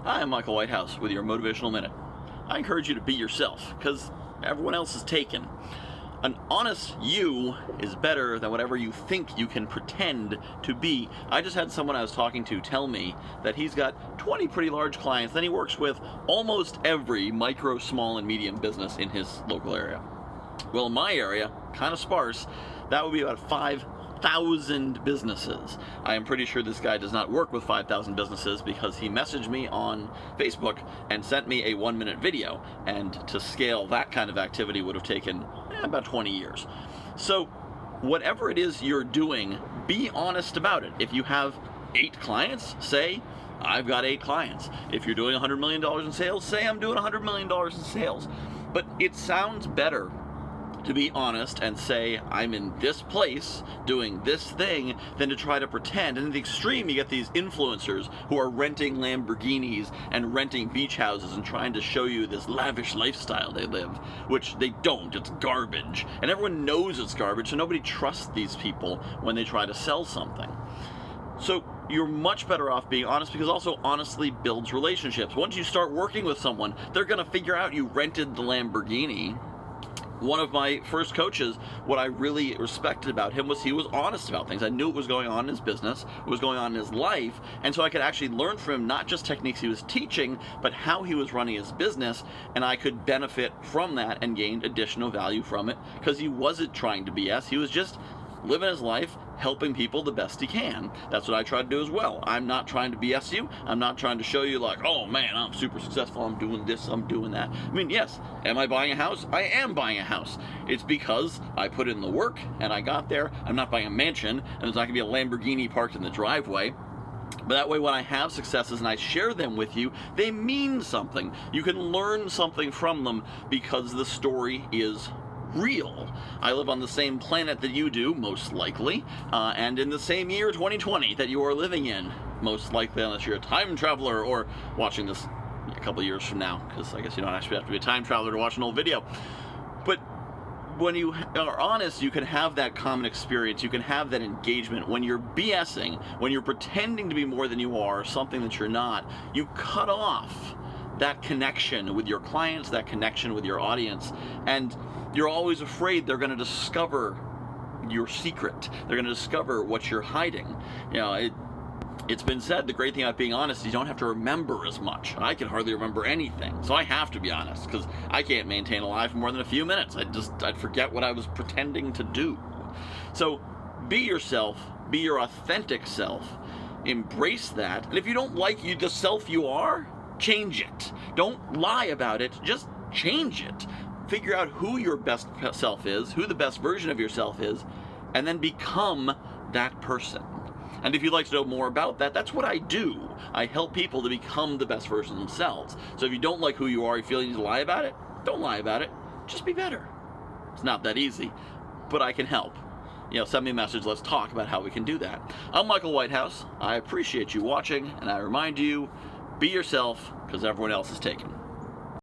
Hi, I'm Michael Whitehouse with your Motivational Minute. I encourage you to be yourself, because everyone else is taken. An honest you is better than whatever you think you can pretend to be. I just had someone I was talking to tell me that he's got 20 pretty large clients, and he works with almost every micro, small, and medium business in his local area. Well, in my area, kind of sparse, that would be about 5,000 businesses. I am pretty sure this guy does not work with 5,000 businesses because he messaged me on Facebook and sent me a 1-minute video, and to scale that kind of activity would have taken about 20 years. So whatever it is you're doing, be honest about it. If you have 8 clients, say, I've got 8 clients. If you're doing $100 million in sales, say I'm doing $100 million in sales. But it sounds better to be honest and say, I'm in this place doing this thing, than to try to pretend. And in the extreme, you get these influencers who are renting Lamborghinis and renting beach houses and trying to show you this lavish lifestyle they live, which they don't. It's garbage. And everyone knows it's garbage, so nobody trusts these people when they try to sell something. So you're much better off being honest, because also honestly builds relationships. Once you start working with someone, they're going to figure out you rented the Lamborghini. One of my first coaches, what I really respected about him was he was honest about things. I knew what was going on in his business, what was going on in his life, and so I could actually learn from him not just techniques he was teaching, but how he was running his business, and I could benefit from that and gain additional value from it, because he wasn't trying to BS. He was just living his life, helping people the best he can. That's what I try to do as well. I'm not trying to BS you. I'm not trying to show you like, oh man, I'm super successful, I'm doing this, I'm doing that. I mean, yes, am I buying a house? I am buying a house. It's because I put in the work and I got there. I'm not buying a mansion, and there's not gonna be a Lamborghini parked in the driveway. But that way, when I have successes and I share them with you, they mean something. You can learn something from them because the story is real. I live on the same planet that you do, most likely, and in the same year 2020 that you are living in, most likely, unless you're a time traveler or watching this a couple years from now, because I guess you don't actually have to be a time traveler to watch an old video. But when you are honest, you can have that common experience, you can have that engagement. When you're BSing, when you're pretending to be more than you are, something that you're not, you cut off that connection with your clients, that connection with your audience, and you're always afraid they're going to discover your secret. They're going to discover what you're hiding. You know, it's been said, the great thing about being honest is you don't have to remember as much. I can hardly remember anything, so I have to be honest, because I can't maintain a lie for more than a few minutes. I'd forget what I was pretending to do. So be yourself, be your authentic self, embrace that, and if you don't like the self you are, change it. Don't lie about it, just change it. Figure out who your best self is, who the best version of yourself is, and then become that person. And if you'd like to know more about that, that's what I do. I help people to become the best version of themselves. So if you don't like who you are, you feel you need to lie about it, don't lie about it. Just be better. It's not that easy, but I can help. Send me a message, let's talk about how we can do that. I'm Michael Whitehouse. I appreciate you watching, and I remind you, be yourself, because everyone else is taken.